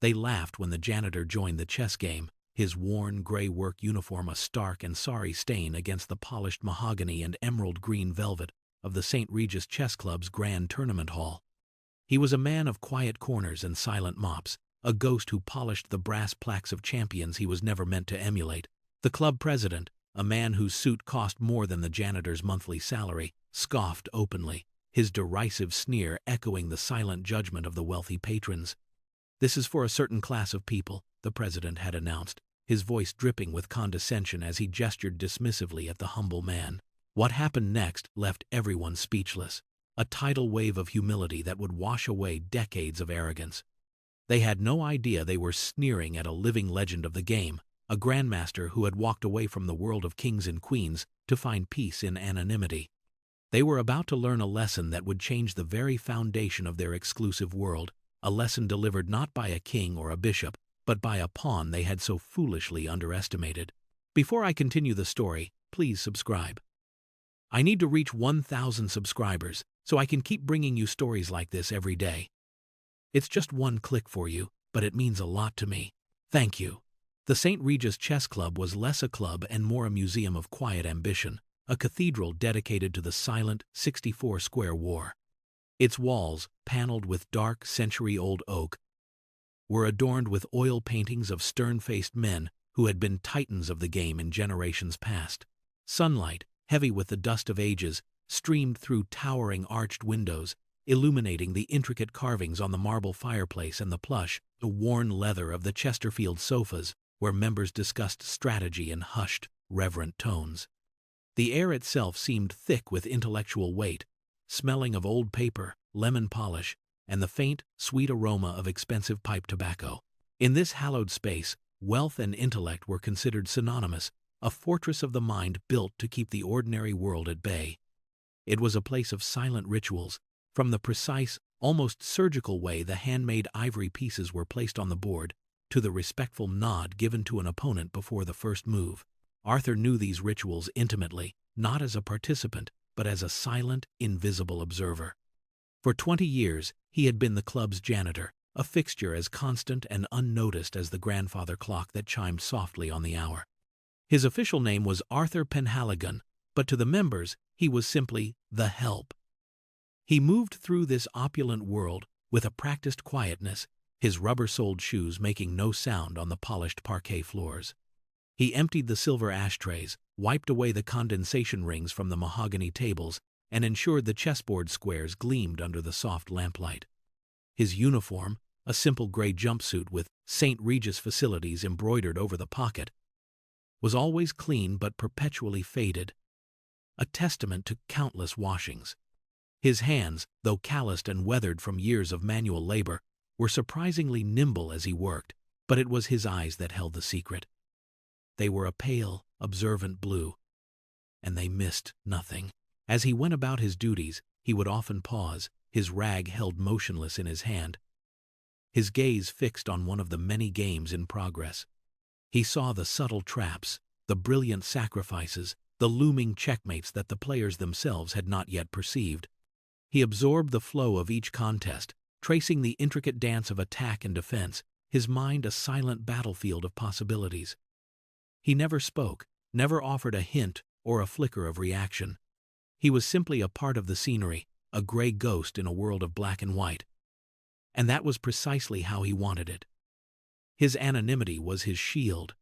They laughed when the janitor joined the chess game, his worn gray work uniform a stark and sorry stain against the polished mahogany and emerald green velvet of the St. Regis Chess Club's grand tournament hall. He was a man of quiet corners and silent mops, a ghost who polished the brass plaques of champions he was never meant to emulate. The club president, a man whose suit cost more than the janitor's monthly salary, scoffed openly, his derisive sneer echoing the silent judgment of the wealthy patrons. "This is for a certain class of people," the president had announced, his voice dripping with condescension as he gestured dismissively at the humble man. What happened next left everyone speechless, a tidal wave of humility that would wash away decades of arrogance. They had no idea they were sneering at a living legend of the game, a grandmaster who had walked away from the world of kings and queens to find peace in anonymity. They were about to learn a lesson that would change the very foundation of their exclusive world, a lesson delivered not by a king or a bishop, but by a pawn they had so foolishly underestimated. Before I continue the story, please subscribe. I need to reach 1,000 subscribers so I can keep bringing you stories like this every day. It's just one click for you, but it means a lot to me. Thank you. The St. Regis Chess Club was less a club and more a museum of quiet ambition, a cathedral dedicated to the silent 64-square war. Its walls, paneled with dark, century-old oak, were adorned with oil paintings of stern-faced men who had been titans of the game in generations past. Sunlight, heavy with the dust of ages, streamed through towering arched windows, illuminating the intricate carvings on the marble fireplace and the plush, the worn leather of the Chesterfield sofas, where members discussed strategy in hushed, reverent tones. The air itself seemed thick with intellectual weight, smelling of old paper, lemon polish, and the faint, sweet aroma of expensive pipe tobacco. In this hallowed space, wealth and intellect were considered synonymous, a fortress of the mind built to keep the ordinary world at bay. It was a place of silent rituals. From the precise, almost surgical way the handmade ivory pieces were placed on the board, to the respectful nod given to an opponent before the first move. Arthur knew these rituals intimately, not as a participant, but as a silent, invisible observer. For 20 years, he had been the club's janitor, a fixture as constant and unnoticed as the grandfather clock that chimed softly on the hour. His official name was Arthur Penhaligon, but to the members, he was simply the Help. He moved through this opulent world with a practiced quietness, his rubber-soled shoes making no sound on the polished parquet floors. He emptied the silver ashtrays, wiped away the condensation rings from the mahogany tables, and ensured the chessboard squares gleamed under the soft lamplight. His uniform, a simple gray jumpsuit with St. Regis facilities embroidered over the pocket, was always clean but perpetually faded, a testament to countless washings. His hands, though calloused and weathered from years of manual labor, were surprisingly nimble as he worked, but it was his eyes that held the secret. They were a pale, observant blue, and they missed nothing. As he went about his duties, he would often pause, his rag held motionless in his hand, his gaze fixed on one of the many games in progress. He saw the subtle traps, the brilliant sacrifices, the looming checkmates that the players themselves had not yet perceived. He absorbed the flow of each contest, tracing the intricate dance of attack and defense, his mind a silent battlefield of possibilities. He never spoke, never offered a hint or a flicker of reaction. He was simply a part of the scenery, a gray ghost in a world of black and white. And that was precisely how he wanted it. His anonymity was his shield,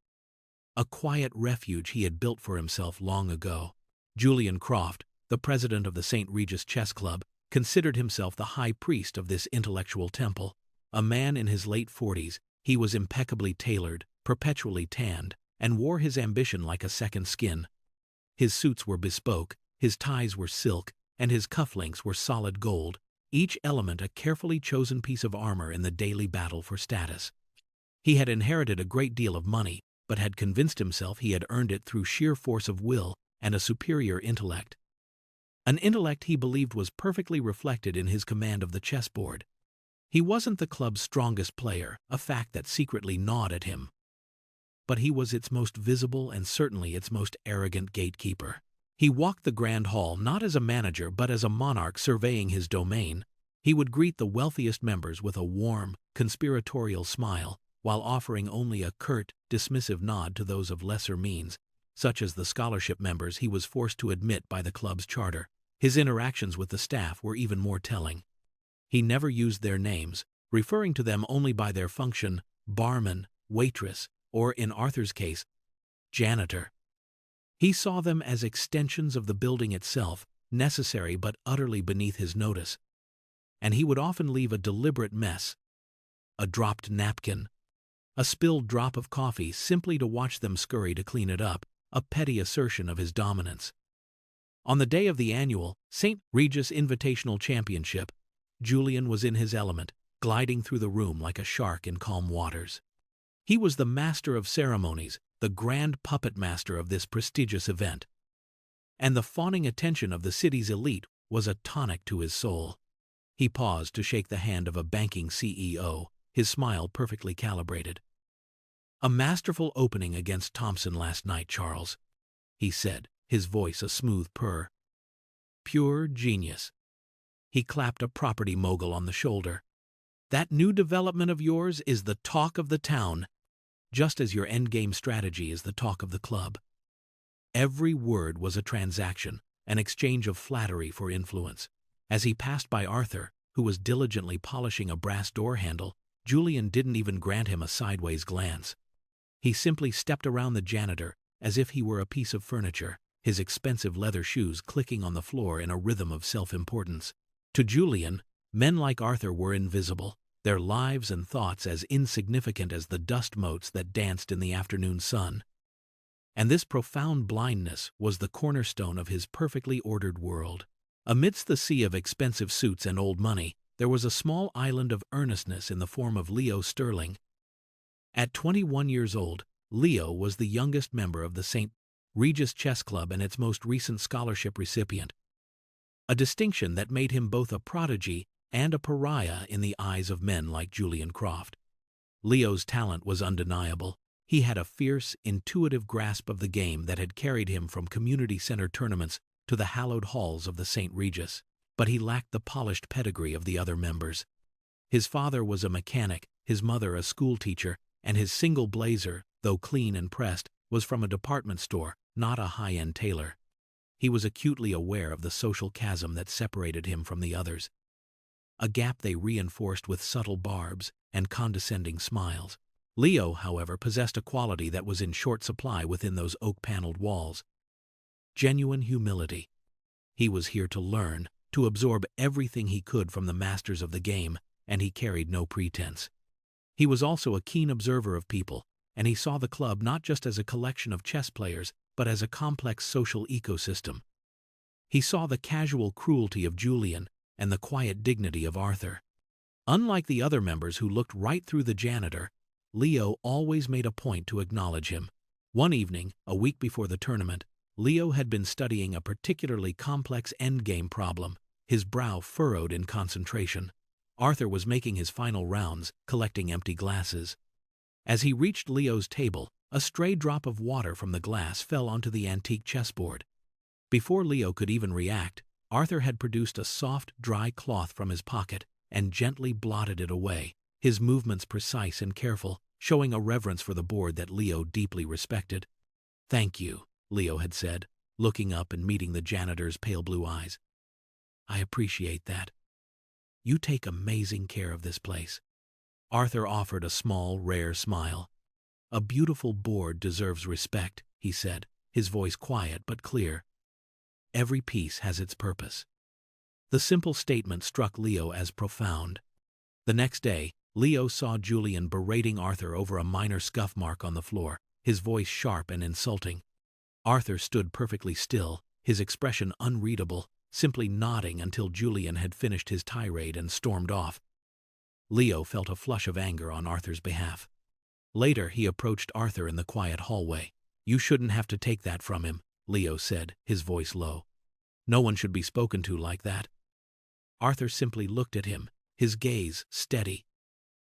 a quiet refuge he had built for himself long ago. Julian Croft, the president of the St. Regis Chess Club, considered himself the high priest of this intellectual temple. A man in his late 40s, he was impeccably tailored, perpetually tanned, and wore his ambition like a second skin. His suits were bespoke, his ties were silk, and his cufflinks were solid gold, each element a carefully chosen piece of armor in the daily battle for status. He had inherited a great deal of money, but had convinced himself he had earned it through sheer force of will and a superior intellect. An intellect he believed was perfectly reflected in his command of the chessboard. He wasn't the club's strongest player, a fact that secretly gnawed at him. But he was its most visible and certainly its most arrogant gatekeeper. He walked the grand hall not as a manager but as a monarch surveying his domain, He would greet the wealthiest members with a warm, conspiratorial smile, while offering only a curt, dismissive nod to those of lesser means, such as the scholarship members he was forced to admit by the club's charter. His interactions with the staff were even more telling. He never used their names, referring to them only by their function: barman, waitress, or, in Arthur's case, janitor. He saw them as extensions of the building itself, necessary but utterly beneath his notice. And he would often leave a deliberate mess, a dropped napkin, a spilled drop of coffee, simply to watch them scurry to clean it up, a petty assertion of his dominance. On the day of the annual St. Regis Invitational Championship, Julian was in his element, gliding through the room like a shark in calm waters. He was the master of ceremonies, the grand puppet master of this prestigious event. And the fawning attention of the city's elite was a tonic to his soul. He paused to shake the hand of a banking CEO, his smile perfectly calibrated. "A masterful opening against Thompson last night, Charles," he said, his voice a smooth purr. "Pure genius." He clapped a property mogul on the shoulder. "That new development of yours is the talk of the town, just as your endgame strategy is the talk of the club." Every word was a transaction, an exchange of flattery for influence. As he passed by Arthur, who was diligently polishing a brass door handle, Julian didn't even grant him a sideways glance. He simply stepped around the janitor as if he were a piece of furniture, his expensive leather shoes clicking on the floor in a rhythm of self-importance. To Julian, men like Arthur were invisible, their lives and thoughts as insignificant as the dust motes that danced in the afternoon sun. And this profound blindness was the cornerstone of his perfectly ordered world. Amidst the sea of expensive suits and old money, there was a small island of earnestness in the form of Leo Sterling. At 21 years old, Leo was the youngest member of the St. Regis Chess Club and its most recent scholarship recipient, a distinction that made him both a prodigy and a pariah in the eyes of men like Julian Croft. Leo's talent was undeniable. He had a fierce, intuitive grasp of the game that had carried him from community center tournaments to the hallowed halls of the St. Regis, but he lacked the polished pedigree of the other members. His father was a mechanic, his mother a schoolteacher, and his single blazer, though clean and pressed, was from a department store, not a high-end tailor. He was acutely aware of the social chasm that separated him from the others, a gap they reinforced with subtle barbs and condescending smiles. Leo, however, possessed a quality that was in short supply within those oak-paneled walls: genuine humility. He was here to learn, to absorb everything he could from the masters of the game, and he carried no pretense. He was also a keen observer of people, and he saw the club not just as a collection of chess players, but as a complex social ecosystem. He saw the casual cruelty of Julian and the quiet dignity of Arthur. Unlike the other members who looked right through the janitor, Leo always made a point to acknowledge him. One evening, a week before the tournament, Leo had been studying a particularly complex endgame problem, his brow furrowed in concentration. Arthur was making his final rounds, collecting empty glasses. As he reached Leo's table, a stray drop of water from the glass fell onto the antique chessboard. Before Leo could even react, Arthur had produced a soft, dry cloth from his pocket and gently blotted it away, his movements precise and careful, showing a reverence for the board that Leo deeply respected. "Thank you," Leo had said, looking up and meeting the janitor's pale blue eyes. "I appreciate that. You take amazing care of this place." Arthur offered a small, rare smile. "A beautiful board deserves respect," he said, his voice quiet but clear. "Every piece has its purpose." The simple statement struck Leo as profound. The next day, Leo saw Julian berating Arthur over a minor scuff mark on the floor, his voice sharp and insulting. Arthur stood perfectly still, his expression unreadable, simply nodding until Julian had finished his tirade and stormed off. Leo felt a flush of anger on Arthur's behalf. Later, he approached Arthur in the quiet hallway. "You shouldn't have to take that from him," Leo said, his voice low. "No one should be spoken to like that." Arthur simply looked at him, his gaze steady.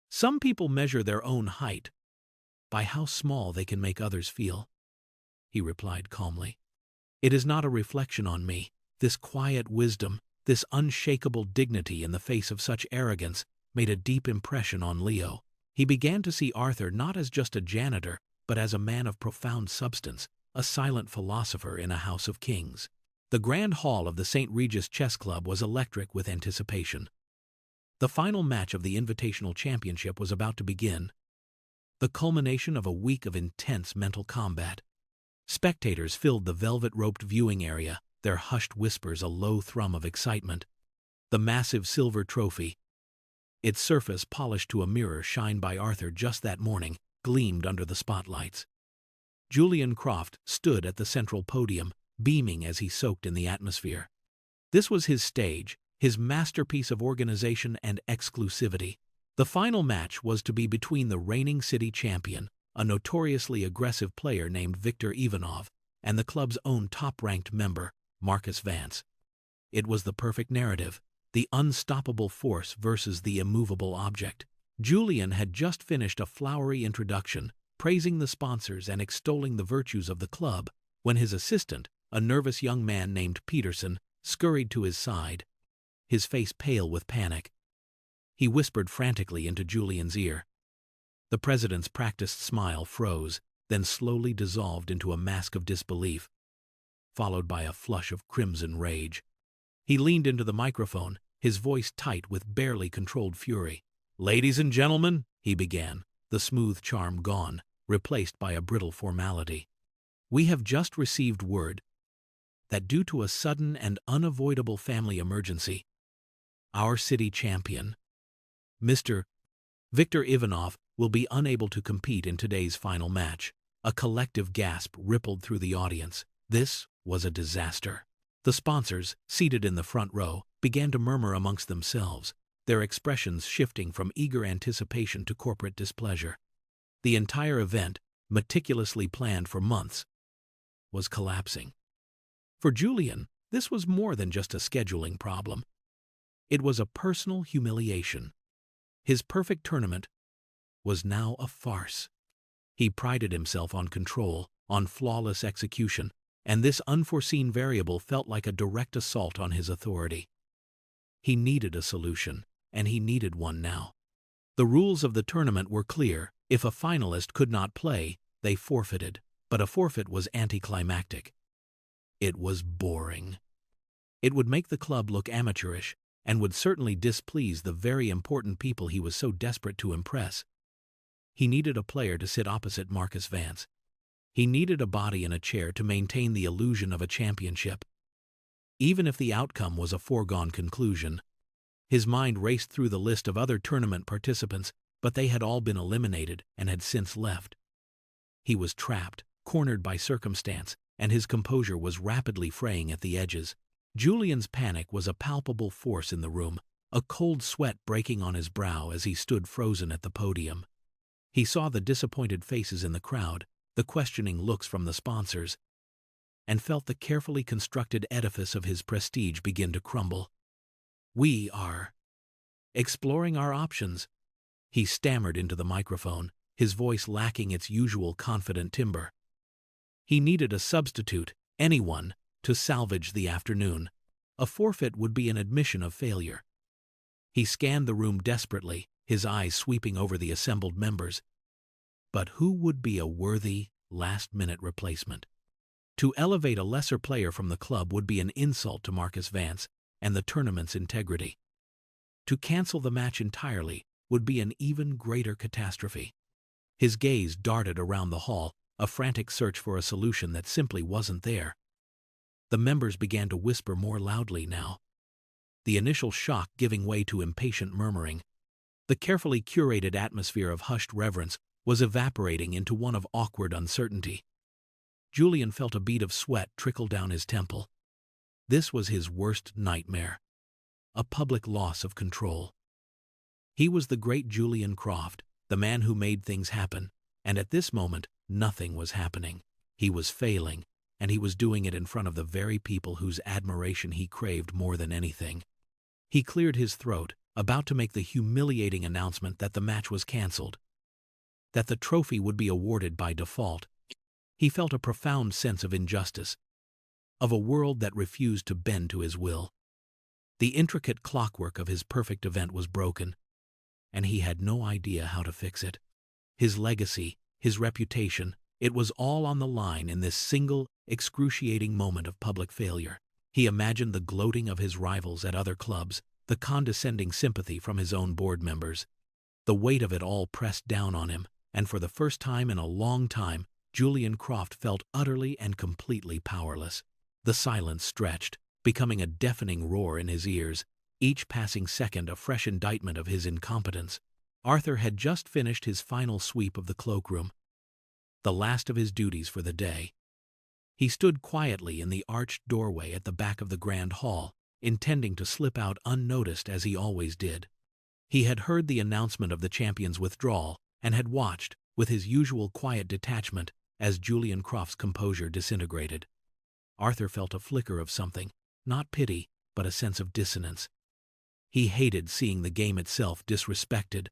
"Some people measure their own height by how small they can make others feel," he replied calmly. "It is not a reflection on me, this quiet wisdom, This unshakable dignity in the face of such arrogance made a deep impression on Leo. He began to see Arthur not as just a janitor, but as a man of profound substance, a silent philosopher in a house of kings. The grand hall of the St. Regis Chess Club was electric with anticipation. The final match of the Invitational Championship was about to begin, the culmination of a week of intense mental combat. Spectators filled the velvet-roped viewing area, their hushed whispers a low thrum of excitement. The massive silver trophy, its surface polished to a mirror shined by Arthur just that morning, gleamed under the spotlights. Julian Croft stood at the central podium, beaming as he soaked in the atmosphere. This was his stage, his masterpiece of organization and exclusivity. The final match was to be between the reigning city champion, a notoriously aggressive player named Viktor Ivanov, and the club's own top-ranked member, Marcus Vance. It was the perfect narrative, the unstoppable force versus the immovable object. Julian had just finished a flowery introduction, praising the sponsors and extolling the virtues of the club, when his assistant, a nervous young man named Peterson, scurried to his side, his face pale with panic. He whispered frantically into Julian's ear. The president's practiced smile froze, then slowly dissolved into a mask of disbelief, followed by a flush of crimson rage. He leaned into the microphone, his voice tight with barely controlled fury. "Ladies and gentlemen," he began, the smooth charm gone, replaced by a brittle formality. "We have just received word that due to a sudden and unavoidable family emergency, our city champion, Mr. Viktor Ivanov, will be unable to compete in today's final match." A collective gasp rippled through the audience. This was a disaster. The sponsors, seated in the front row, began to murmur amongst themselves, their expressions shifting from eager anticipation to corporate displeasure. The entire event, meticulously planned for months, was collapsing. For Julian, this was more than just a scheduling problem. It was a personal humiliation. His perfect tournament was now a farce. He prided himself on control, on flawless execution, and this unforeseen variable felt like a direct assault on his authority. He needed a solution, and he needed one now. The rules of the tournament were clear. If a finalist could not play, they forfeited, but a forfeit was anticlimactic. It was boring. It would make the club look amateurish, and would certainly displease the very important people he was so desperate to impress. He needed a player to sit opposite Marcus Vance. He needed a body in a chair to maintain the illusion of a championship. Even if the outcome was a foregone conclusion, his mind raced through the list of other tournament participants, but they had all been eliminated and had since left. He was trapped, cornered by circumstance, and his composure was rapidly fraying at the edges. Julian's panic was a palpable force in the room, a cold sweat breaking on his brow as he stood frozen at the podium. He saw the disappointed faces in the crowd, the questioning looks from the sponsors, and felt the carefully constructed edifice of his prestige begin to crumble. "We are exploring our options," he stammered into the microphone, his voice lacking its usual confident timbre. He needed a substitute, anyone, to salvage the afternoon. A forfeit would be an admission of failure. He scanned the room desperately, his eyes sweeping over the assembled members. But who would be a worthy, last-minute replacement? To elevate a lesser player from the club would be an insult to Marcus Vance and the tournament's integrity. To cancel the match entirely would be an even greater catastrophe. His gaze darted around the hall, a frantic search for a solution that simply wasn't there. The members began to whisper more loudly now, the initial shock giving way to impatient murmuring. The carefully curated atmosphere of hushed reverence was evaporating into one of awkward uncertainty. Julian felt a bead of sweat trickle down his temple. This was his worst nightmare. A public loss of control. He was the great Julian Croft, the man who made things happen, and at this moment, nothing was happening. He was failing, and he was doing it in front of the very people whose admiration he craved more than anything. He cleared his throat, about to make the humiliating announcement that the match was canceled, that the trophy would be awarded by default. He felt a profound sense of injustice, of a world that refused to bend to his will. The intricate clockwork of his perfect event was broken, and he had no idea how to fix it. His legacy, his reputation, it was all on the line in this single, excruciating moment of public failure. He imagined the gloating of his rivals at other clubs, the condescending sympathy from his own board members. The weight of it all pressed down on him, and for the first time in a long time, Julian Croft felt utterly and completely powerless. The silence stretched, becoming a deafening roar in his ears, each passing second a fresh indictment of his incompetence. Arthur had just finished his final sweep of the cloakroom, the last of his duties for the day. He stood quietly in the arched doorway at the back of the grand hall, intending to slip out unnoticed as he always did. He had heard the announcement of the champion's withdrawal and had watched, with his usual quiet detachment, as Julian Croft's composure disintegrated. Arthur felt a flicker of something, not pity, but a sense of dissonance. He hated seeing the game itself disrespected.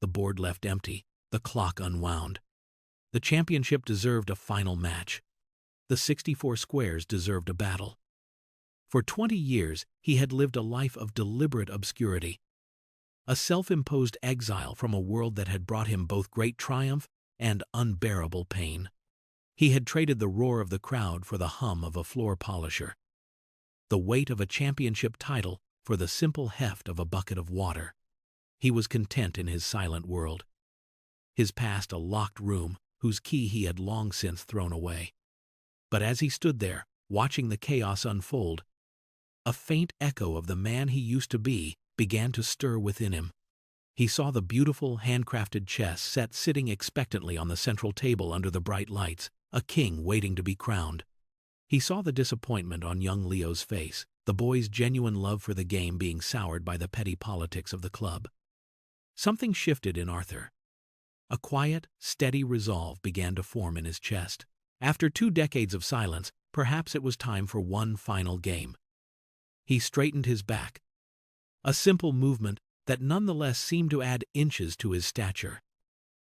The board left empty, the clock unwound. The championship deserved a final match. The 64 squares deserved a battle. For 20 years, he had lived a life of deliberate obscurity, a self-imposed exile from a world that had brought him both great triumph and unbearable pain. He had traded the roar of the crowd for the hum of a floor polisher, the weight of a championship title for the simple heft of a bucket of water. He was content in his silent world, his past a locked room whose key he had long since thrown away. But as he stood there, watching the chaos unfold, a faint echo of the man he used to be began to stir within him. He saw the beautiful, handcrafted chess set sitting expectantly on the central table under the bright lights, a king waiting to be crowned. He saw the disappointment on young Leo's face, the boy's genuine love for the game being soured by the petty politics of the club. Something shifted in Arthur. A quiet, steady resolve began to form in his chest. After 2 decades of silence, perhaps it was time for one final game. He straightened his back, a simple movement that nonetheless seemed to add inches to his stature.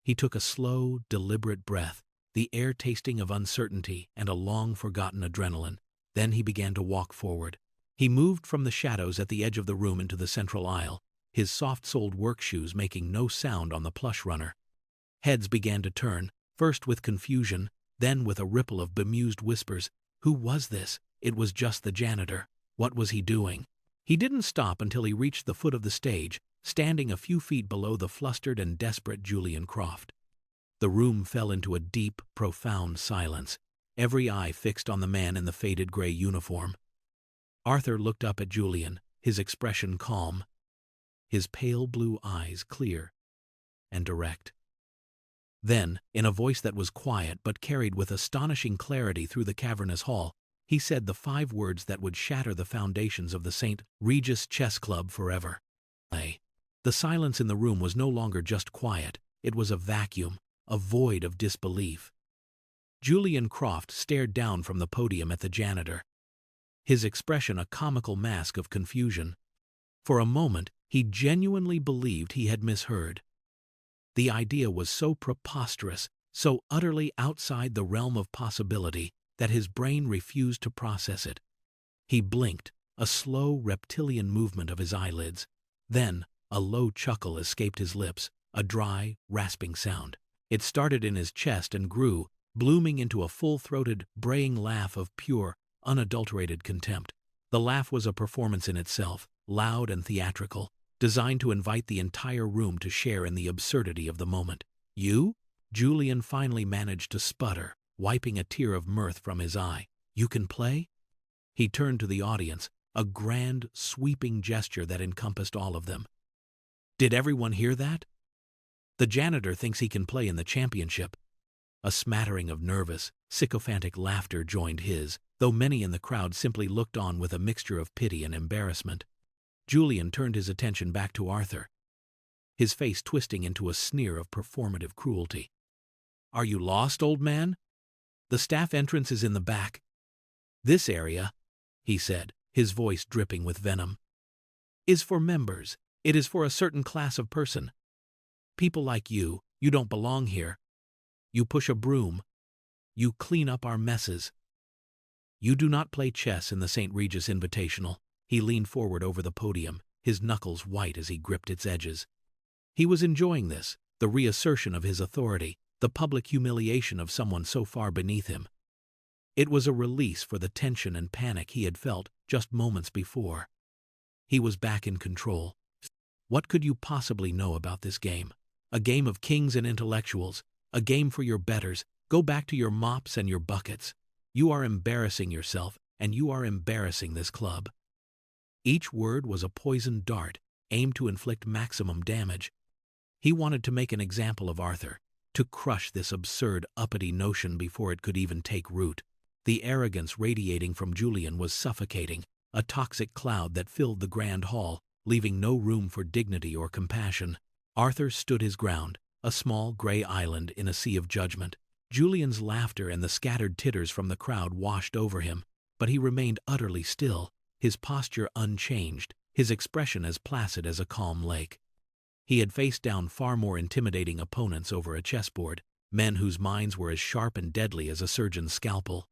He took a slow, deliberate breath, the air tasting of uncertainty and a long-forgotten adrenaline. Then he began to walk forward. He moved from the shadows at the edge of the room into the central aisle, his soft-soled work shoes making no sound on the plush runner. Heads began to turn, first with confusion, then with a ripple of bemused whispers. Who was this? It was just the janitor. What was he doing? He didn't stop until he reached the foot of the stage, standing a few feet below the flustered and desperate Julian Croft. The room fell into a deep, profound silence, every eye fixed on the man in the faded gray uniform. Arthur looked up at Julian, his expression calm, his pale blue eyes clear and direct. Then, in a voice that was quiet but carried with astonishing clarity through the cavernous hall, he said the 5 words that would shatter the foundations of the St. Regis Chess Club forever. The silence in the room was no longer just quiet, it was a vacuum, a void of disbelief. Julian Croft stared down from the podium at the janitor, his expression a comical mask of confusion. For a moment, he genuinely believed he had misheard. The idea was so preposterous, so utterly outside the realm of possibility, that his brain refused to process it. He blinked, a slow reptilian movement of his eyelids. Then, a low chuckle escaped his lips, a dry, rasping sound. It started in his chest and grew, blooming into a full-throated, braying laugh of pure, unadulterated contempt. The laugh was a performance in itself, loud and theatrical, designed to invite the entire room to share in the absurdity of the moment. "You?" Julian finally managed to sputter, wiping a tear of mirth from his eye. "You can play?" He turned to the audience, a grand, sweeping gesture that encompassed all of them. "Did everyone hear that? The janitor thinks he can play in the championship." A smattering of nervous, sycophantic laughter joined his, though many in the crowd simply looked on with a mixture of pity and embarrassment. Julian turned his attention back to Arthur, his face twisting into a sneer of performative cruelty. "Are you lost, old man? The staff entrance is in the back. This area," he said, his voice dripping with venom, "is for members. It is for a certain class of person. People like you, you don't belong here. You push a broom. You clean up our messes. You do not play chess in the St. Regis Invitational." He leaned forward over the podium, his knuckles white as he gripped its edges. He was enjoying this, the reassertion of his authority, the public humiliation of someone so far beneath him. It was a release for the tension and panic he had felt just moments before. He was back in control. What could you possibly know about this game? A game of kings and intellectuals, a game for your betters. Go back to your mops and your buckets. You are embarrassing yourself, and you are embarrassing this club. Each word was a poisoned dart, aimed to inflict maximum damage. He wanted to make an example of Arthur, to crush this absurd, uppity notion before it could even take root. The arrogance radiating from Julian was suffocating, a toxic cloud that filled the grand hall, leaving no room for dignity or compassion. Arthur stood his ground, a small gray island in a sea of judgment. Julian's laughter and the scattered titters from the crowd washed over him, but he remained utterly still, his posture unchanged, his expression as placid as a calm lake. He had faced down far more intimidating opponents over a chessboard, men whose minds were as sharp and deadly as a surgeon's scalpel.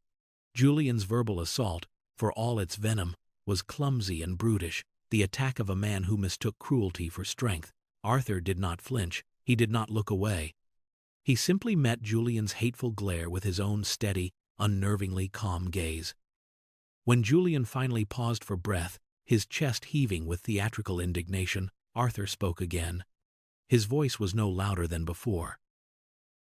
Julian's verbal assault, for all its venom, was clumsy and brutish, the attack of a man who mistook cruelty for strength. Arthur did not flinch, he did not look away. He simply met Julian's hateful glare with his own steady, unnervingly calm gaze. When Julian finally paused for breath, his chest heaving with theatrical indignation, Arthur spoke again. His voice was no louder than before,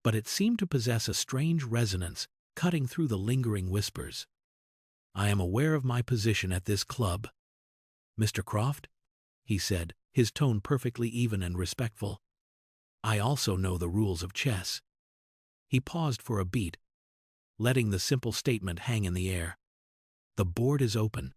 but it seemed to possess a strange resonance, cutting through the lingering whispers. "I am aware of my position at this club, Mr. Croft," he said, his tone perfectly even and respectful. "I also know the rules of chess." He paused for a beat, letting the simple statement hang in the air. "The board is open.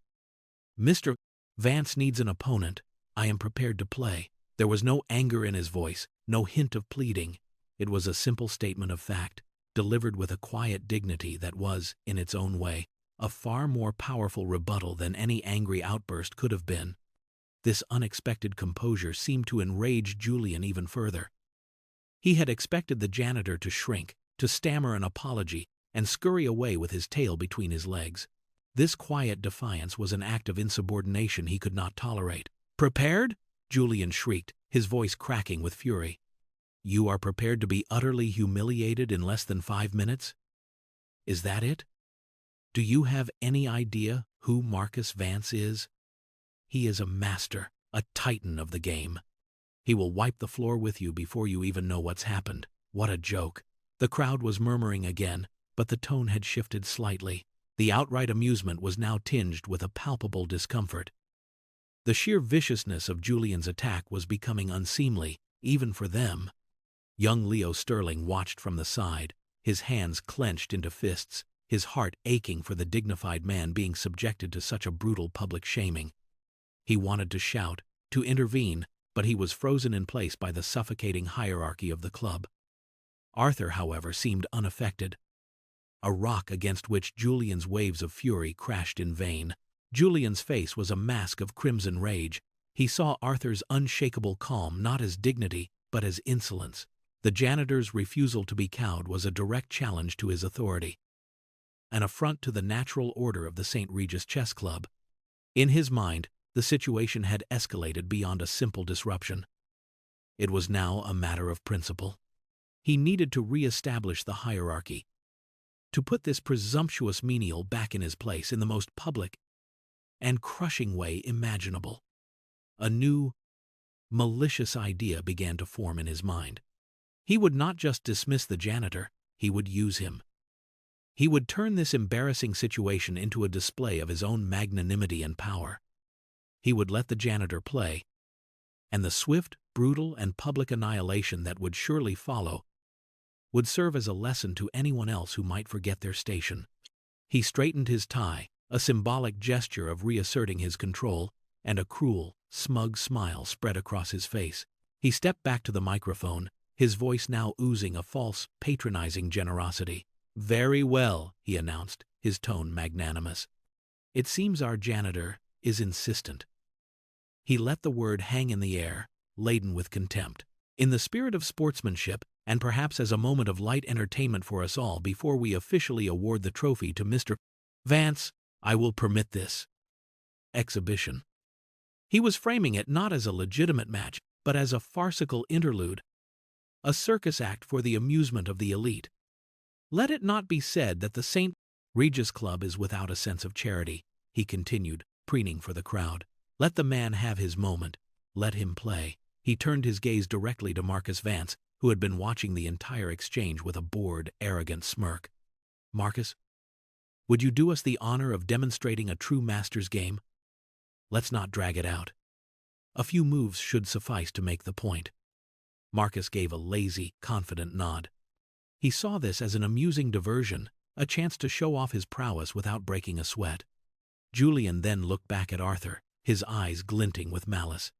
Mr. Vance needs an opponent. I am prepared to play." There was no anger in his voice, no hint of pleading. It was a simple statement of fact, delivered with a quiet dignity that was, in its own way, a far more powerful rebuttal than any angry outburst could have been. This unexpected composure seemed to enrage Julian even further. He had expected the janitor to shrink, to stammer an apology, and scurry away with his tail between his legs. This quiet defiance was an act of insubordination he could not tolerate. "Prepared?" Julian shrieked, his voice cracking with fury. "You are prepared to be utterly humiliated in less than 5 minutes? Is that it? Do you have any idea who Marcus Vance is? He is a master, a titan of the game. He will wipe the floor with you before you even know what's happened. What a joke." The crowd was murmuring again, but the tone had shifted slightly. The outright amusement was now tinged with a palpable discomfort. The sheer viciousness of Julian's attack was becoming unseemly, even for them. Young Leo Sterling watched from the side, his hands clenched into fists, his heart aching for the dignified man being subjected to such a brutal public shaming. He wanted to shout, to intervene, but he was frozen in place by the suffocating hierarchy of the club. Arthur, however, seemed unaffected, a rock against which Julian's waves of fury crashed in vain. Julian's face was a mask of crimson rage. He saw Arthur's unshakable calm not as dignity, but as insolence. The janitor's refusal to be cowed was a direct challenge to his authority, an affront to the natural order of the St. Regis Chess Club. In his mind, the situation had escalated beyond a simple disruption. It was now a matter of principle. He needed to re-establish the hierarchy, to put this presumptuous menial back in his place in the most public and crushing way imaginable. A new, malicious idea began to form in his mind. He would not just dismiss the janitor, he would use him. He would turn this embarrassing situation into a display of his own magnanimity and power. He would let the janitor play, and the swift, brutal, and public annihilation that would surely follow would serve as a lesson to anyone else who might forget their station. He straightened his tie, a symbolic gesture of reasserting his control, and a cruel, smug smile spread across his face. He stepped back to the microphone, his voice now oozing a false, patronizing generosity. "Very well," he announced, his tone magnanimous. "It seems our janitor is insistent." He let the word hang in the air, laden with contempt. In the spirit of sportsmanship, and perhaps as a moment of light entertainment for us all before we officially award the trophy to Mr. Vance, I will permit this exhibition. He was framing it not as a legitimate match, but as a farcical interlude, a circus act for the amusement of the elite. Let it not be said that the St. Regis Club is without a sense of charity, he continued, preening for the crowd. Let the man have his moment. Let him play. He turned his gaze directly to Marcus Vance, who had been watching the entire exchange with a bored, arrogant smirk. Marcus, would you do us the honor of demonstrating a true master's game? Let's not drag it out. A few moves should suffice to make the point. Marcus gave a lazy, confident nod. He saw this as an amusing diversion, a chance to show off his prowess without breaking a sweat. Julian then looked back at Arthur, his eyes glinting with malice.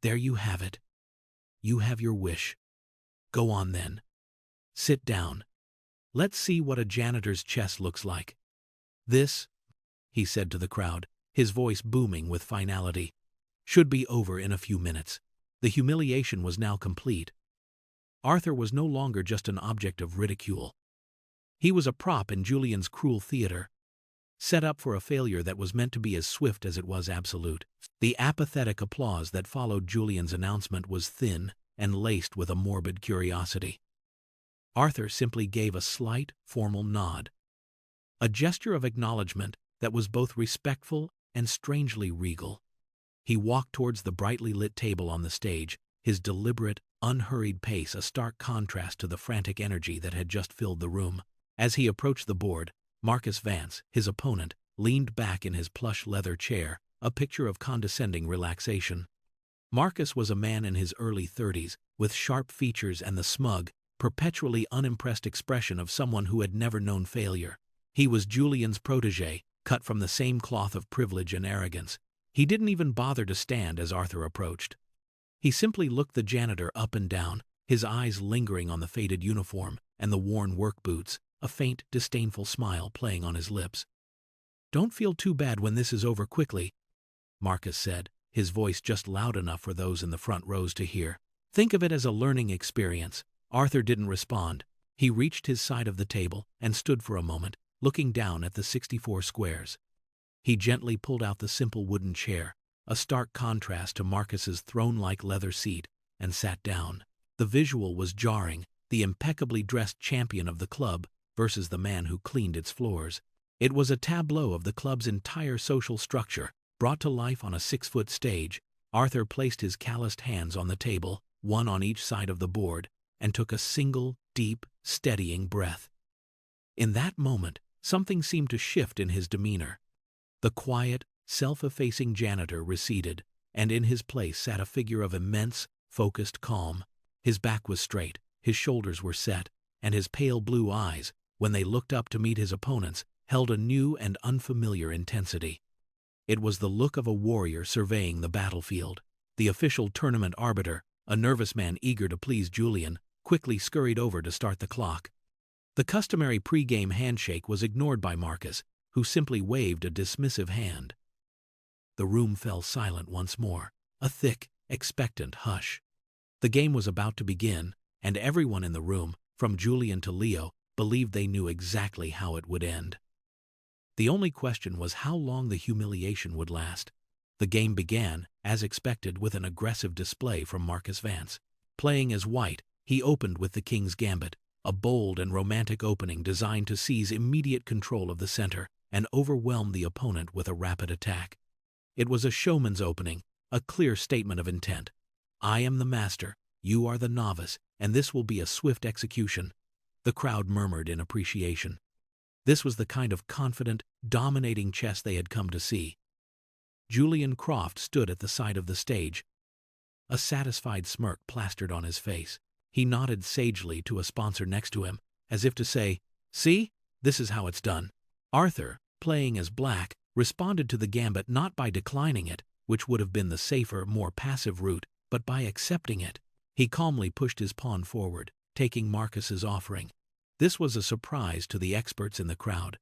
There you have it. You have your wish. Go on then. Sit down. Let's see what a janitor's chess looks like. This, he said to the crowd, his voice booming with finality, should be over in a few minutes. The humiliation was now complete. Arthur was no longer just an object of ridicule. He was a prop in Julian's cruel theater, set up for a failure that was meant to be as swift as it was absolute. The apathetic applause that followed Julian's announcement was thin and laced with a morbid curiosity. Arthur simply gave a slight, formal nod, a gesture of acknowledgement that was both respectful and strangely regal. He walked towards the brightly lit table on the stage, his deliberate, unhurried pace a stark contrast to the frantic energy that had just filled the room. As he approached the board, Marcus Vance, his opponent, leaned back in his plush leather chair, a picture of condescending relaxation. Marcus was a man in his early 30s, with sharp features and the smug, perpetually unimpressed expression of someone who had never known failure. He was Julian's protégé, cut from the same cloth of privilege and arrogance. He didn't even bother to stand as Arthur approached. He simply looked the janitor up and down, his eyes lingering on the faded uniform and the worn work boots, a faint, disdainful smile playing on his lips. Don't feel too bad when this is over quickly, Marcus said, his voice just loud enough for those in the front rows to hear. Think of it as a learning experience. Arthur didn't respond. He reached his side of the table and stood for a moment, looking down at the 64 squares. He gently pulled out the simple wooden chair, a stark contrast to Marcus's throne-like leather seat, and sat down. The visual was jarring, the impeccably dressed champion of the club versus the man who cleaned its floors. It was a tableau of the club's entire social structure, brought to life on a 6-foot stage. Arthur placed his calloused hands on the table, one on each side of the board, and took a single, deep, steadying breath. In that moment, something seemed to shift in his demeanor. The quiet, self-effacing janitor receded, and in his place sat a figure of immense, focused calm. His back was straight, his shoulders were set, and his pale blue eyes, when they looked up to meet his opponents, held a new and unfamiliar intensity. It was the look of a warrior surveying the battlefield. The official tournament arbiter, a nervous man eager to please Julian, quickly scurried over to start the clock. The customary pre-game handshake was ignored by Marcus, who simply waved a dismissive hand. The room fell silent once more, a thick, expectant hush. The game was about to begin, and everyone in the room, from Julian to Leo, believed they knew exactly how it would end. The only question was how long the humiliation would last. The game began, as expected, with an aggressive display from Marcus Vance. Playing as white, he opened with the King's Gambit, a bold and romantic opening designed to seize immediate control of the center and overwhelm the opponent with a rapid attack. It was a showman's opening, a clear statement of intent. I am the master, you are the novice, and this will be a swift execution. The crowd murmured in appreciation. This was the kind of confident, dominating chess they had come to see. Julian Croft stood at the side of the stage, a satisfied smirk plastered on his face. He nodded sagely to a sponsor next to him, as if to say, "See, this is how it's done." Arthur, playing as black, responded to the gambit not by declining it, which would have been the safer, more passive route, but by accepting it. He calmly pushed his pawn forward, taking Marcus's offering. This was a surprise to the experts in the crowd.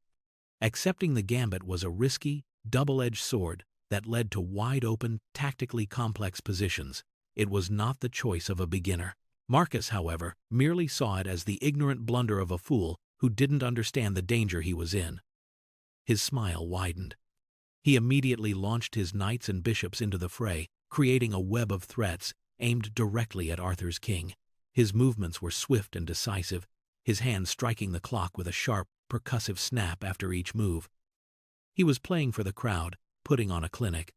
Accepting the gambit was a risky, double-edged sword that led to wide-open, tactically complex positions. It was not the choice of a beginner. Marcus, however, merely saw it as the ignorant blunder of a fool who didn't understand the danger he was in. His smile widened. He immediately launched his knights and bishops into the fray, creating a web of threats aimed directly at Arthur's king. His movements were swift and decisive, his hands striking the clock with a sharp, percussive snap after each move. He was playing for the crowd, putting on a clinic.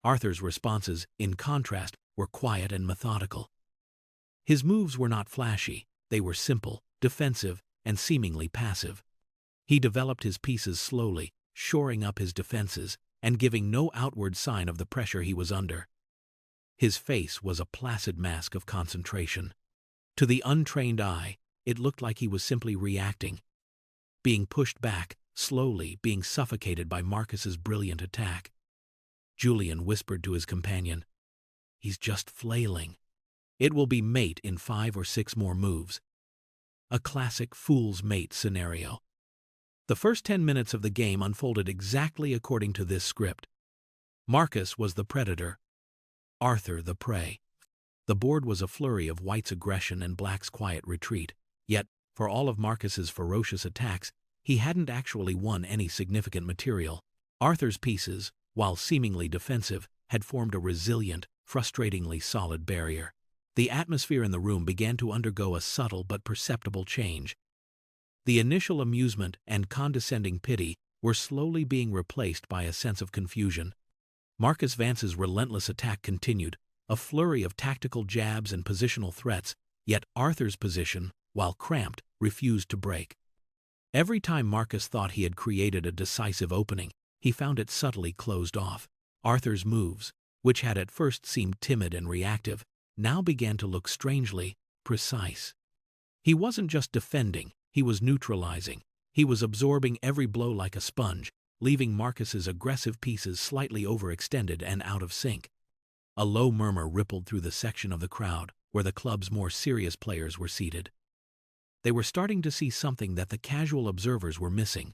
Arthur's responses, in contrast, were quiet and methodical. His moves were not flashy, they were simple, defensive, and seemingly passive. He developed his pieces slowly, shoring up his defenses, and giving no outward sign of the pressure he was under. His face was a placid mask of concentration. To the untrained eye, it looked like he was simply reacting, being pushed back, slowly being suffocated by Marcus's brilliant attack. Julian whispered to his companion, "He's just flailing. It will be mate in 5 or 6 more moves." A classic fool's mate scenario. The first 10 minutes of the game unfolded exactly according to this script. Marcus was the predator, Arthur the prey. The board was a flurry of white's aggression and black's quiet retreat, yet, for all of Marcus's ferocious attacks, he hadn't actually won any significant material. Arthur's pieces, while seemingly defensive, had formed a resilient, frustratingly solid barrier. The atmosphere in the room began to undergo a subtle but perceptible change. The initial amusement and condescending pity were slowly being replaced by a sense of confusion. Marcus Vance's relentless attack continued, a flurry of tactical jabs and positional threats, yet Arthur's position, while cramped, refused to break. Every time Marcus thought he had created a decisive opening, he found it subtly closed off. Arthur's moves, which had at first seemed timid and reactive, now began to look strangely precise. He wasn't just defending, he was neutralizing. He was absorbing every blow like a sponge, leaving Marcus's aggressive pieces slightly overextended and out of sync. A low murmur rippled through the section of the crowd where the club's more serious players were seated. They were starting to see something that the casual observers were missing.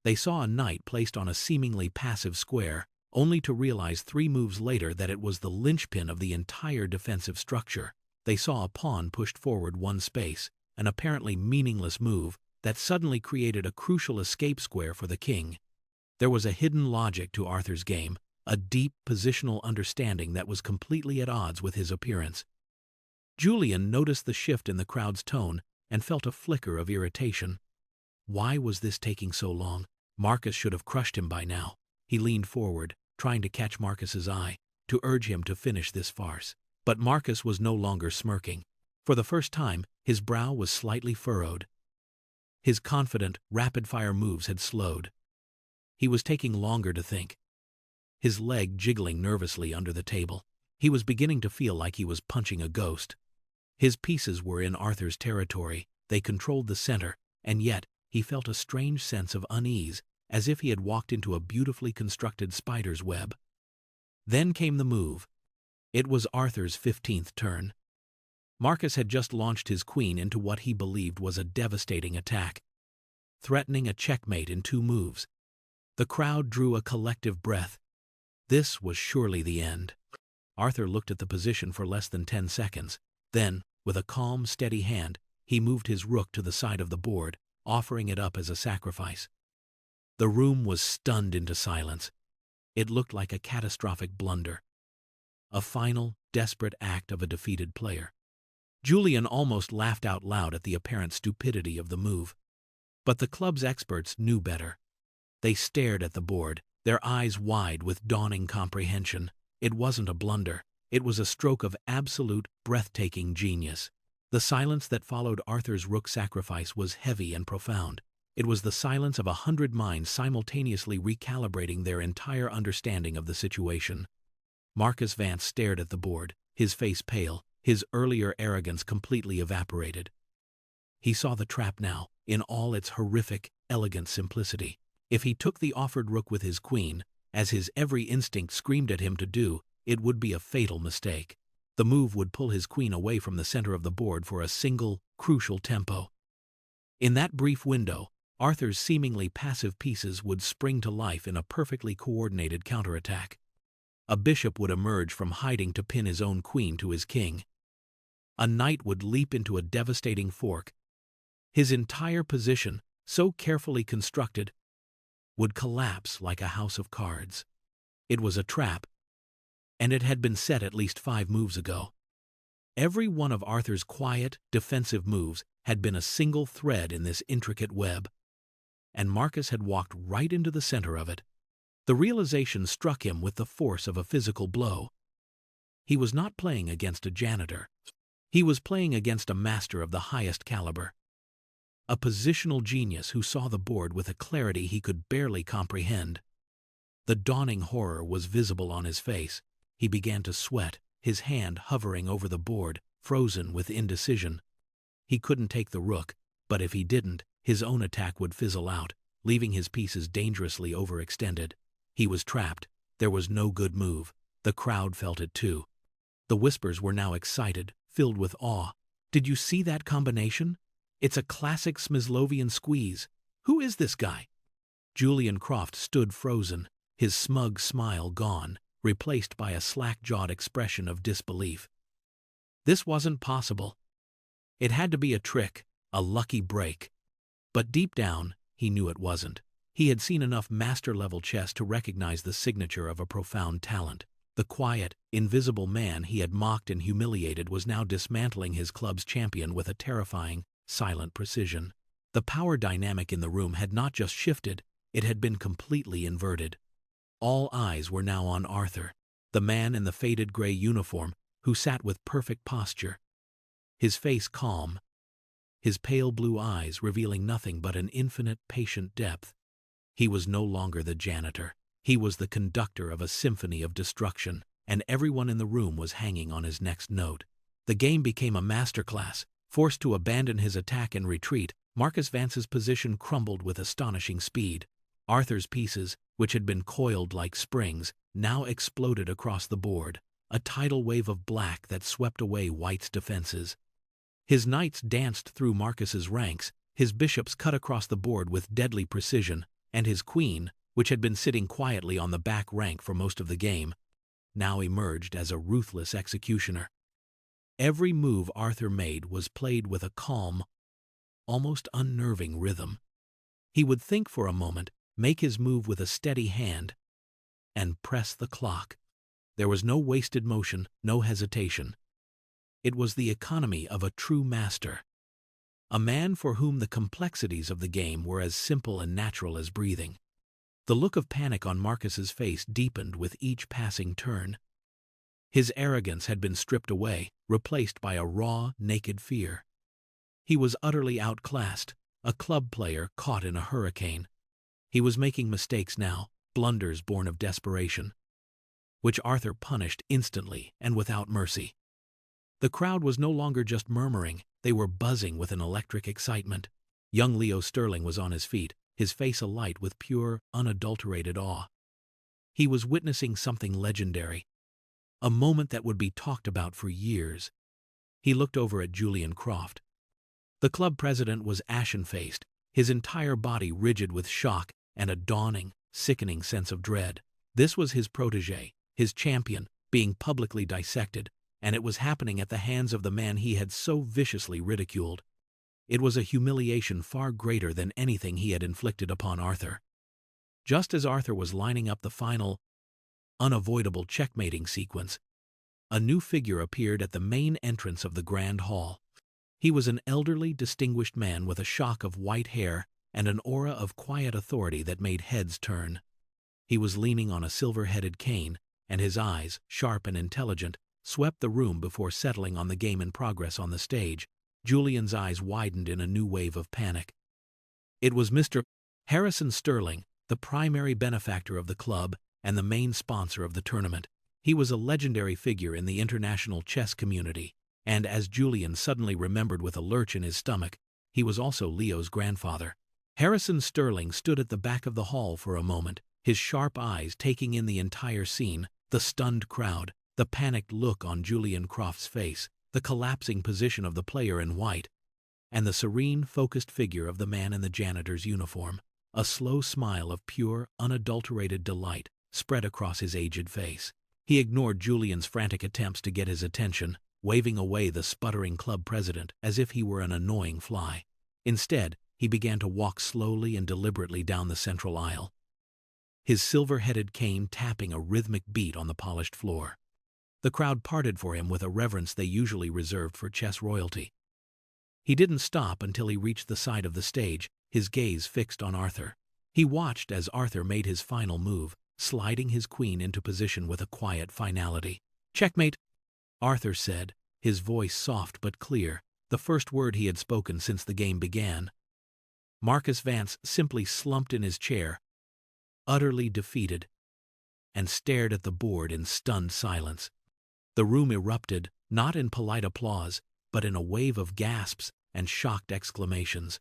They saw a knight placed on a seemingly passive square, only to realize 3 moves later that it was the linchpin of the entire defensive structure. They saw a pawn pushed forward 1 space, an apparently meaningless move that suddenly created a crucial escape square for the king. There was a hidden logic to Arthur's game, a deep positional understanding that was completely at odds with his appearance. Julian noticed the shift in the crowd's tone and felt a flicker of irritation. Why was this taking so long? Marcus should have crushed him by now. He leaned forward, trying to catch Marcus's eye, to urge him to finish this farce. But Marcus was no longer smirking. For the first time, his brow was slightly furrowed. His confident, rapid-fire moves had slowed. He was taking longer to think, his leg jiggling nervously under the table. He was beginning to feel like he was punching a ghost. His pieces were in Arthur's territory, they controlled the center, and yet he felt a strange sense of unease, as if he had walked into a beautifully constructed spider's web. Then came the move. It was Arthur's 15th turn. Marcus had just launched his queen into what he believed was a devastating attack, threatening a checkmate in 2 moves. The crowd drew a collective breath. This was surely the end. Arthur looked at the position for less than 10 seconds. Then, with a calm, steady hand, he moved his rook to the side of the board, offering it up as a sacrifice. The room was stunned into silence. It looked like a catastrophic blunder, a final, desperate act of a defeated player. Julian almost laughed out loud at the apparent stupidity of the move. But the club's experts knew better. They stared at the board, their eyes wide with dawning comprehension. It wasn't a blunder. It was a stroke of absolute, breathtaking genius. The silence that followed Arthur's rook sacrifice was heavy and profound. It was the silence of 100 minds simultaneously recalibrating their entire understanding of the situation. Marcus Vance stared at the board, his face pale, his earlier arrogance completely evaporated. He saw the trap now, in all its horrific, elegant simplicity. If he took the offered rook with his queen, as his every instinct screamed at him to do, it would be a fatal mistake. The move would pull his queen away from the center of the board for a single, crucial tempo. In that brief window, Arthur's seemingly passive pieces would spring to life in a perfectly coordinated counterattack. A bishop would emerge from hiding to pin his own queen to his king. A knight would leap into a devastating fork. His entire position, so carefully constructed, would collapse like a house of cards. It was a trap, and it had been set at least 5 moves ago. Every one of Arthur's quiet, defensive moves had been a single thread in this intricate web, and Marcus had walked right into the center of it. The realization struck him with the force of a physical blow. He was not playing against a janitor. He was playing against a master of the highest caliber. A positional genius who saw the board with a clarity he could barely comprehend. The dawning horror was visible on his face. He began to sweat, his hand hovering over the board, frozen with indecision. He couldn't take the rook, but if he didn't, his own attack would fizzle out, leaving his pieces dangerously overextended. He was trapped. There was no good move. The crowd felt it too. The whispers were now excited, filled with awe. "Did you see that combination? It's a classic Smyslovian squeeze. Who is this guy?" Julian Croft stood frozen, his smug smile gone, replaced by a slack-jawed expression of disbelief. This wasn't possible. It had to be a trick, a lucky break. But deep down, he knew it wasn't. He had seen enough master-level chess to recognize the signature of a profound talent. The quiet, invisible man he had mocked and humiliated was now dismantling his club's champion with a terrifying, silent precision. The power dynamic in the room had not just shifted, it had been completely inverted. All eyes were now on Arthur, the man in the faded gray uniform who sat with perfect posture. His face calm, his pale blue eyes revealing nothing but an infinite, patient depth. He was no longer the janitor. He was the conductor of a symphony of destruction, and everyone in the room was hanging on his next note. The game became a masterclass. Forced to abandon his attack and retreat, Marcus Vance's position crumbled with astonishing speed. Arthur's pieces, which had been coiled like springs, now exploded across the board, a tidal wave of black that swept away White's defenses. His knights danced through Marcus's ranks, his bishops cut across the board with deadly precision, and his queen, which had been sitting quietly on the back rank for most of the game, now emerged as a ruthless executioner. Every move Arthur made was played with a calm, almost unnerving rhythm. He would think for a moment, make his move with a steady hand, and press the clock. There was no wasted motion, no hesitation. It was the economy of a true master. A man for whom the complexities of the game were as simple and natural as breathing. The look of panic on Marcus's face deepened with each passing turn. His arrogance had been stripped away, replaced by a raw, naked fear. He was utterly outclassed, a club player caught in a hurricane. He was making mistakes now, blunders born of desperation, which Arthur punished instantly and without mercy. The crowd was no longer just murmuring, they were buzzing with an electric excitement. Young Leo Sterling was on his feet, his face alight with pure, unadulterated awe. He was witnessing something legendary, a moment that would be talked about for years. He looked over at Julian Croft. The club president was ashen-faced, his entire body rigid with shock and a dawning, sickening sense of dread. This was his protégé, his champion, being publicly dissected, and it was happening at the hands of the man he had so viciously ridiculed. It was a humiliation far greater than anything he had inflicted upon Arthur. Just as Arthur was lining up the final, unavoidable checkmating sequence, a new figure appeared at the main entrance of the grand hall. He was an elderly, distinguished man with a shock of white hair and an aura of quiet authority that made heads turn. He was leaning on a silver-headed cane, and his eyes, sharp and intelligent, swept the room before settling on the game in progress on the stage. Julian's eyes widened in a new wave of panic. It was Mr. Harrison Sterling, the primary benefactor of the club and the main sponsor of the tournament. He was a legendary figure in the international chess community, and as Julian suddenly remembered with a lurch in his stomach, he was also Leo's grandfather. Harrison Sterling stood at the back of the hall for a moment, his sharp eyes taking in the entire scene, the stunned crowd, the panicked look on Julian Croft's face, the collapsing position of the player in white, and the serene, focused figure of the man in the janitor's uniform. A slow smile of pure, unadulterated delight spread across his aged face. He ignored Julian's frantic attempts to get his attention, waving away the sputtering club president as if he were an annoying fly. Instead, he began to walk slowly and deliberately down the central aisle. his silver-headed cane tapping a rhythmic beat on the polished floor. The crowd parted for him with a reverence they usually reserved for chess royalty. He didn't stop until he reached the side of the stage, his gaze fixed on Arthur. He watched as Arthur made his final move, sliding his queen into position with a quiet finality. "Checkmate," Arthur said, his voice soft but clear, the first word he had spoken since the game began. Marcus Vance simply slumped in his chair, utterly defeated, and stared at the board in stunned silence. The room erupted, not in polite applause, but in a wave of gasps and shocked exclamations.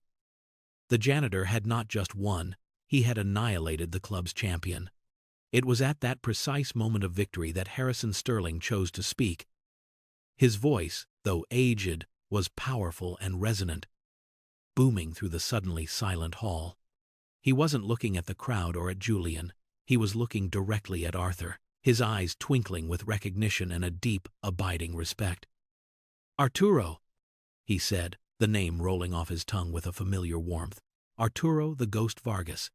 The janitor had not just won, he had annihilated the club's champion. It was at that precise moment of victory that Harrison Sterling chose to speak. His voice, though aged, was powerful and resonant, booming through the suddenly silent hall. He wasn't looking at the crowd or at Julian. He was looking directly at Arthur, his eyes twinkling with recognition and a deep, abiding respect. "Arturo," he said, the name rolling off his tongue with a familiar warmth. "Arturo the Ghost Vargas.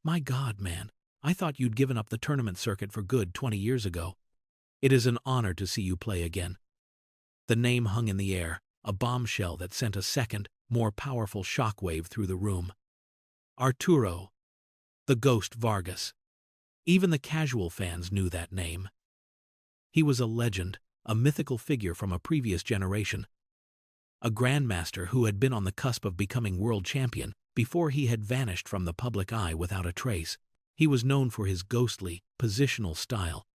My God, man, I thought you'd given up the tournament circuit for good 20 years ago. It is an honor to see you play again." The name hung in the air, a bombshell that sent a second, more powerful shockwave through the room. Arturo the Ghost Vargas. Even the casual fans knew that name. He was a legend, a mythical figure from a previous generation. A grandmaster who had been on the cusp of becoming world champion before he had vanished from the public eye without a trace. He was known for his ghostly, positional style,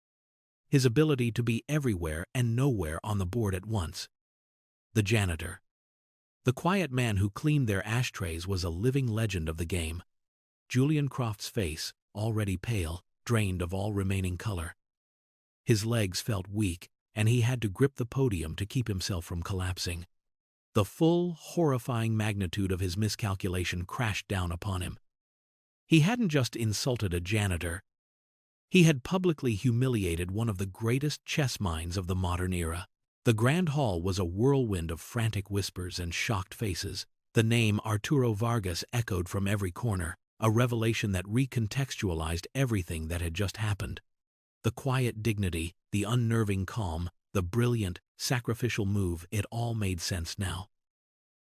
his ability to be everywhere and nowhere on the board at once. The janitor, the quiet man who cleaned their ashtrays, was a living legend of the game. Julian Croft's face, already pale, drained of all remaining color. His legs felt weak, and he had to grip the podium to keep himself from collapsing. The full, horrifying magnitude of his miscalculation crashed down upon him. He hadn't just insulted a janitor. He had publicly humiliated one of the greatest chess minds of the modern era. The Grand Hall was a whirlwind of frantic whispers and shocked faces. The name Arturo Vargas echoed from every corner, a revelation that recontextualized everything that had just happened. The quiet dignity, the unnerving calm, the brilliant, sacrificial move, it all made sense now.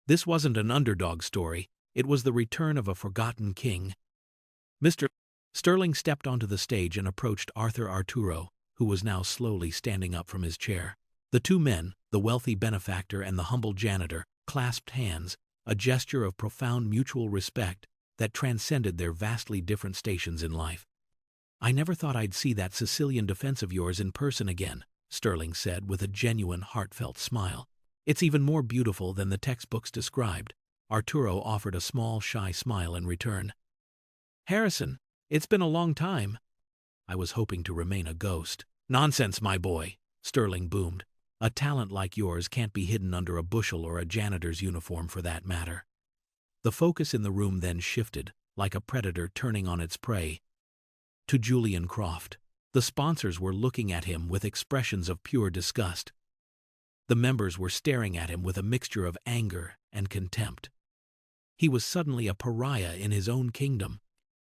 This wasn't an underdog story, it was the return of a forgotten king. Mr. Sterling stepped onto the stage and approached Arturo, who was now slowly standing up from his chair. The two men, the wealthy benefactor and the humble janitor, clasped hands, a gesture of profound mutual respect that transcended their vastly different stations in life. "I never thought I'd see that Sicilian defense of yours in person again," Sterling said with a genuine, heartfelt smile. "It's even more beautiful than the textbooks described." Arturo offered a small, shy smile in return. "Harrison, it's been a long time." "I was hoping to remain a ghost." "Nonsense, my boy," Sterling boomed. "A talent like yours can't be hidden under a bushel or a janitor's uniform for that matter." The focus in the room then shifted, like a predator turning on its prey, to Julian Croft. The sponsors were looking at him with expressions of pure disgust. The members were staring at him with a mixture of anger and contempt. He was suddenly a pariah in his own kingdom.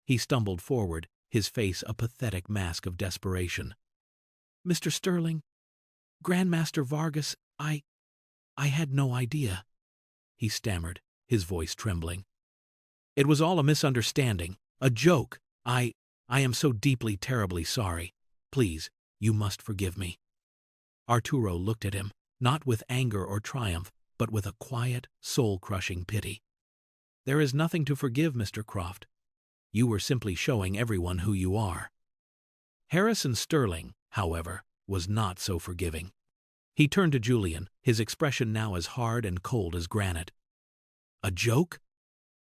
He stumbled forward, his face a pathetic mask of desperation. "Mr. Sterling, Grandmaster Vargas, I had no idea," he stammered, his voice trembling. "It was all a misunderstanding, a joke. I am so deeply, terribly sorry. Please, you must forgive me." Arturo looked at him, not with anger or triumph, but with a quiet, soul-crushing pity. "There is nothing to forgive, Mr. Croft. You were simply showing everyone who you are." Harrison Sterling, however, was not so forgiving. He turned to Julian, his expression now as hard and cold as granite. "A joke?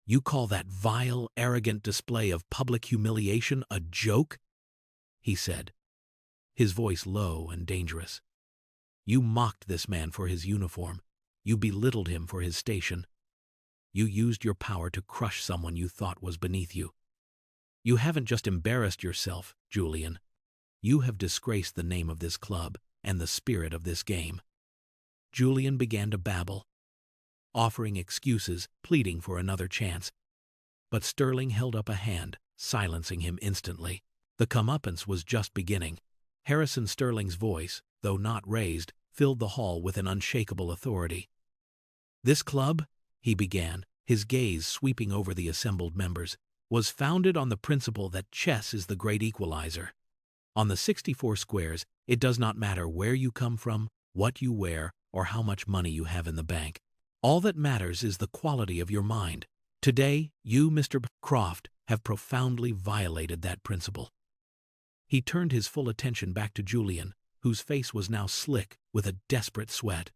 You call that vile, arrogant display of public humiliation a joke?" he said, his voice low and dangerous. "You mocked this man for his uniform. You belittled him for his station. You used your power to crush someone you thought was beneath you. You haven't just embarrassed yourself, Julian. You have disgraced the name of this club and the spirit of this game." Julian began to babble, offering excuses, pleading for another chance. But Sterling held up a hand, silencing him instantly. The comeuppance was just beginning. Harrison Sterling's voice, though not raised, filled the hall with an unshakable authority. "This club," he began, his gaze sweeping over the assembled members, "was founded on the principle that chess is the great equalizer. On the 64 squares, it does not matter where you come from, what you wear, or how much money you have in the bank. All that matters is the quality of your mind. Today, you, Mr. Croft, have profoundly violated that principle." He turned his full attention back to Julian, whose face was now slick with a desperate sweat.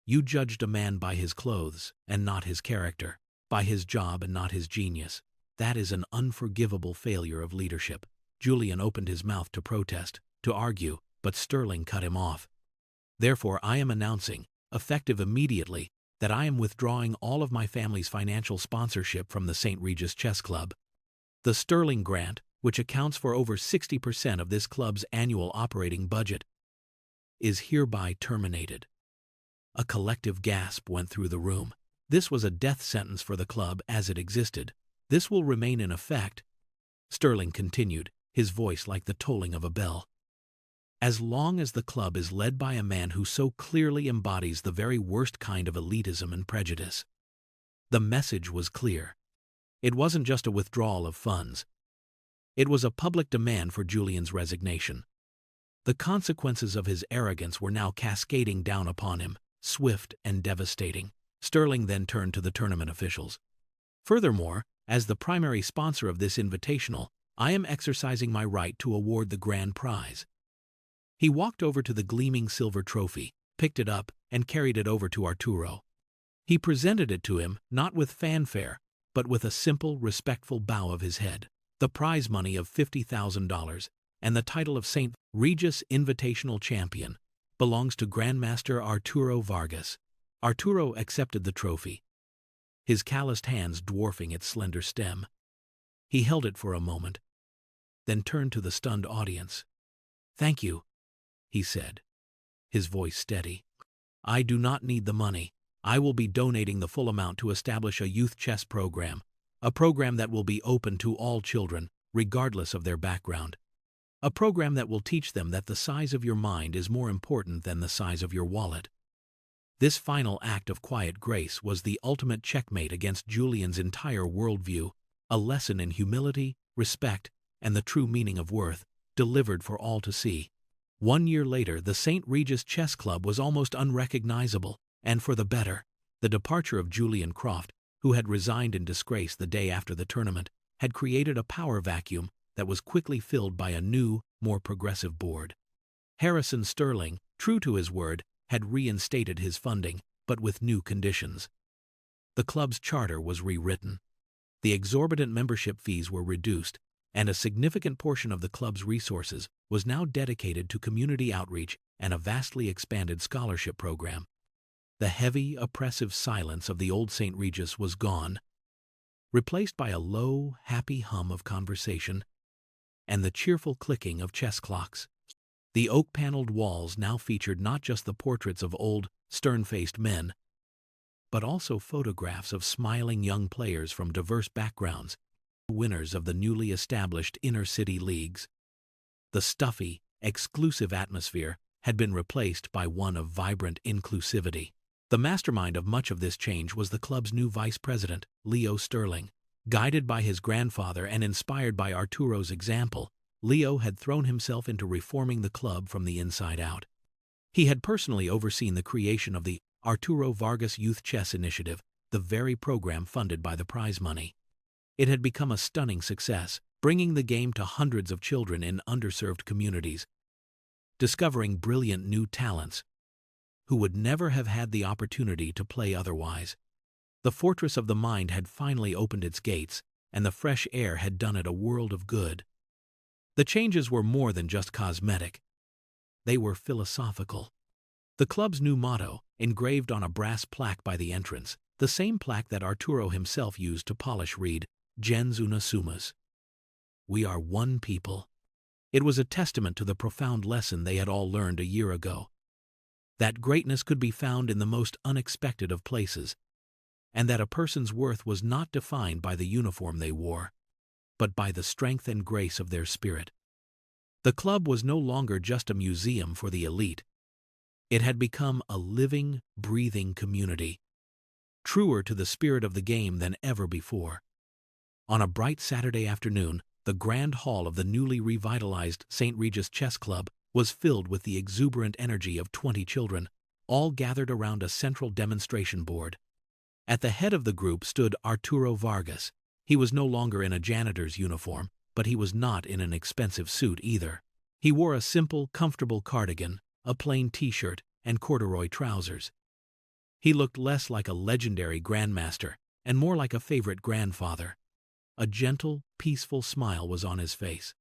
"You judged a man by his clothes and not his character, by his job and not his genius. That is an unforgivable failure of leadership." Julian opened his mouth to protest, to argue, but Sterling cut him off. "Therefore I am announcing, effective immediately, that I am withdrawing all of my family's financial sponsorship from the St. Regis Chess Club. The Sterling grant, which accounts for over 60% of this club's annual operating budget, is hereby terminated." A collective gasp went through the room. This was a death sentence for the club as it existed. "This will remain in effect," Sterling continued, his voice like the tolling of a bell, "as long as the club is led by a man who so clearly embodies the very worst kind of elitism and prejudice." The message was clear. It wasn't just a withdrawal of funds. It was a public demand for Julian's resignation. The consequences of his arrogance were now cascading down upon him, swift and devastating. Sterling then turned to the tournament officials. "Furthermore, as the primary sponsor of this invitational, I am exercising my right to award the grand prize." He walked over to the gleaming silver trophy, picked it up, and carried it over to Arturo. He presented it to him, not with fanfare, but with a simple, respectful bow of his head. The prize money of $50,000 and the title of St. Regis Invitational Champion belongs to Grandmaster Arturo Vargas. Arturo accepted the trophy, his calloused hands dwarfing its slender stem. He held it for a moment, then turned to the stunned audience. "Thank you," he said, his voice steady. "I do not need the money. I will be donating the full amount to establish a youth chess program, a program that will be open to all children, regardless of their background. A program that will teach them that the size of your mind is more important than the size of your wallet." This final act of quiet grace was the ultimate checkmate against Julian's entire worldview, a lesson in humility, respect, and the true meaning of worth, delivered for all to see. 1 year later, the St. Regis Chess Club was almost unrecognizable, and for the better. The departure of Julian Croft, who had resigned in disgrace the day after the tournament, had created a power vacuum that was quickly filled by a new, more progressive board. Harrison Sterling, true to his word, had reinstated his funding, but with new conditions. The club's charter was rewritten. The exorbitant membership fees were reduced, and a significant portion of the club's resources was now dedicated to community outreach and a vastly expanded scholarship program. The heavy, oppressive silence of the old St. Regis was gone, replaced by a low, happy hum of conversation and the cheerful clicking of chess clocks. The oak-paneled walls now featured not just the portraits of old, stern-faced men, but also photographs of smiling young players from diverse backgrounds, winners of the newly established inner-city leagues. The stuffy, exclusive atmosphere had been replaced by one of vibrant inclusivity. The mastermind of much of this change was the club's new vice president, Leo Sterling. Guided by his grandfather and inspired by Arturo's example, Leo had thrown himself into reforming the club from the inside out. He had personally overseen the creation of the Arturo Vargas Youth Chess Initiative, the very program funded by the prize money. It had become a stunning success, bringing the game to hundreds of children in underserved communities, discovering brilliant new talents who would never have had the opportunity to play otherwise. The fortress of the mind had finally opened its gates, and the fresh air had done it a world of good. The changes were more than just cosmetic. They were philosophical. The club's new motto, engraved on a brass plaque by the entrance, the same plaque that Arturo himself used to polish, read, "Gens una sumus." We are one people. It was a testament to the profound lesson they had all learned a year ago. That greatness could be found in the most unexpected of places, and that a person's worth was not defined by the uniform they wore. but by the strength and grace of their spirit. The club was no longer just a museum for the elite. It had become a living, breathing community, truer to the spirit of the game than ever before. On a bright Saturday afternoon, the grand hall of the newly revitalized St. Regis Chess Club was filled with the exuberant energy of 20 children, all gathered around a central demonstration board. At the head of the group stood Arturo Vargas. He was no longer in a janitor's uniform, but he was not in an expensive suit either. He wore a simple, comfortable cardigan, a plain t-shirt, and corduroy trousers. He looked less like a legendary grandmaster and more like a favorite grandfather. A gentle, peaceful smile was on his face,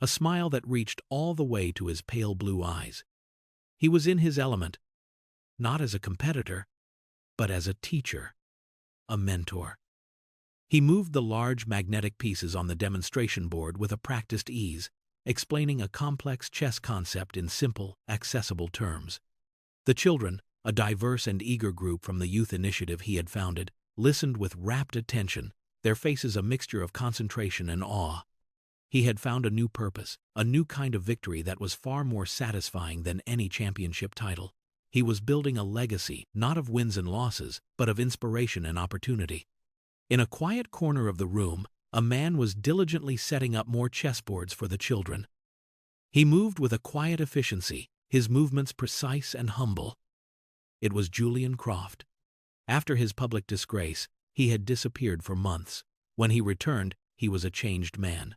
a smile that reached all the way to his pale blue eyes. He was in his element, not as a competitor, but as a teacher, a mentor. He moved the large magnetic pieces on the demonstration board with a practiced ease, explaining a complex chess concept in simple, accessible terms. The children, a diverse and eager group from the youth initiative he had founded, listened with rapt attention, their faces a mixture of concentration and awe. He had found a new purpose, a new kind of victory that was far more satisfying than any championship title. He was building a legacy, not of wins and losses, but of inspiration and opportunity. In a quiet corner of the room, a man was diligently setting up more chessboards for the children. He moved with a quiet efficiency, his movements precise and humble. It was Julian Croft. After his public disgrace, he had disappeared for months. When he returned, he was a changed man.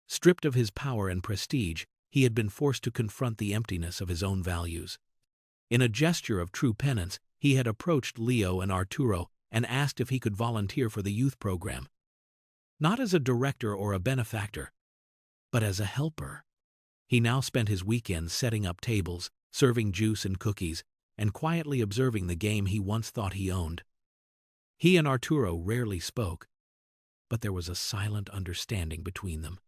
Stripped of his power and prestige, he had been forced to confront the emptiness of his own values. In a gesture of true penance, he had approached Leo and Arturo and asked if he could volunteer for the youth program. Not as a director or a benefactor, but as a helper. He now spent his weekends setting up tables, serving juice and cookies, and quietly observing the game he once thought he owned. He and Arturo rarely spoke, but there was a silent understanding between them.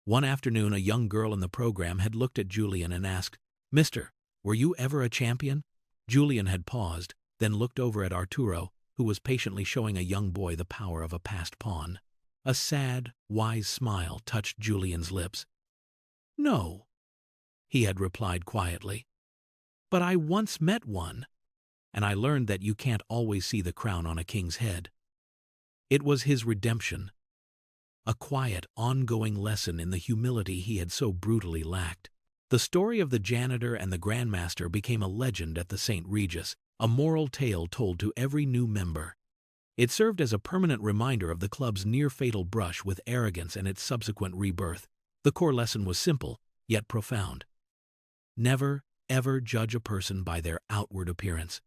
One afternoon, a young girl in the program had looked at Julian and asked, "Mister, were you ever a champion?" Julian had paused, then looked over at Arturo, who was patiently showing a young boy the power of a passed pawn. A sad, wise smile touched Julian's lips. "No," he had replied quietly, "but I once met one, and I learned that you can't always see the crown on a king's head." It was his redemption, a quiet, ongoing lesson in the humility he had so brutally lacked. The story of the janitor and the grandmaster became a legend at the St. Regis, a moral tale told to every new member. It served as a permanent reminder of the club's near-fatal brush with arrogance and its subsequent rebirth. The core lesson was simple, yet profound. Never, ever judge a person by their outward appearance.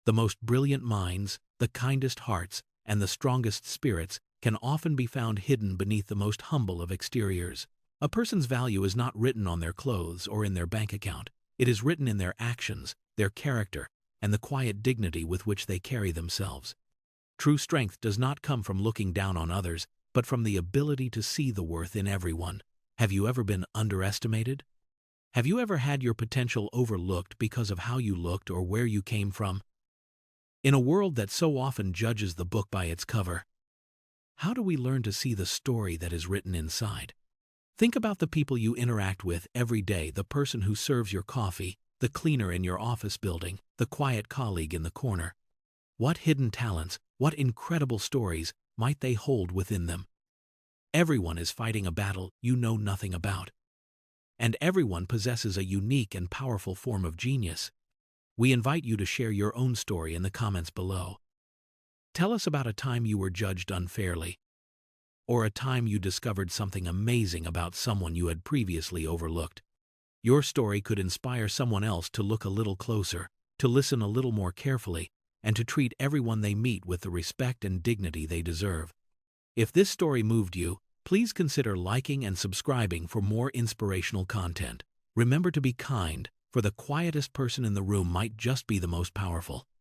The most brilliant minds, the kindest hearts, and the strongest spirits can often be found hidden beneath the most humble of exteriors. A person's value is not written on their clothes or in their bank account. It is written in their actions, their character, and the quiet dignity with which they carry themselves. True strength does not come from looking down on others, but from the ability to see the worth in everyone. Have you ever been underestimated? Have you ever had your potential overlooked because of how you looked or where you came from? In a world that so often judges the book by its cover, how do we learn to see the story that is written inside? Think about the people you interact with every day, the person who serves your coffee, the cleaner in your office building, the quiet colleague in the corner. What hidden talents, what incredible stories might they hold within them? Everyone is fighting a battle you know nothing about. And everyone possesses a unique and powerful form of genius. We invite you to share your own story in the comments below. Tell us about a time you were judged unfairly, or a time you discovered something amazing about someone you had previously overlooked. Your story could inspire someone else to look a little closer, to listen a little more carefully, and to treat everyone they meet with the respect and dignity they deserve. If this story moved you, please consider liking and subscribing for more inspirational content. Remember to be kind, for the quietest person in the room might just be the most powerful.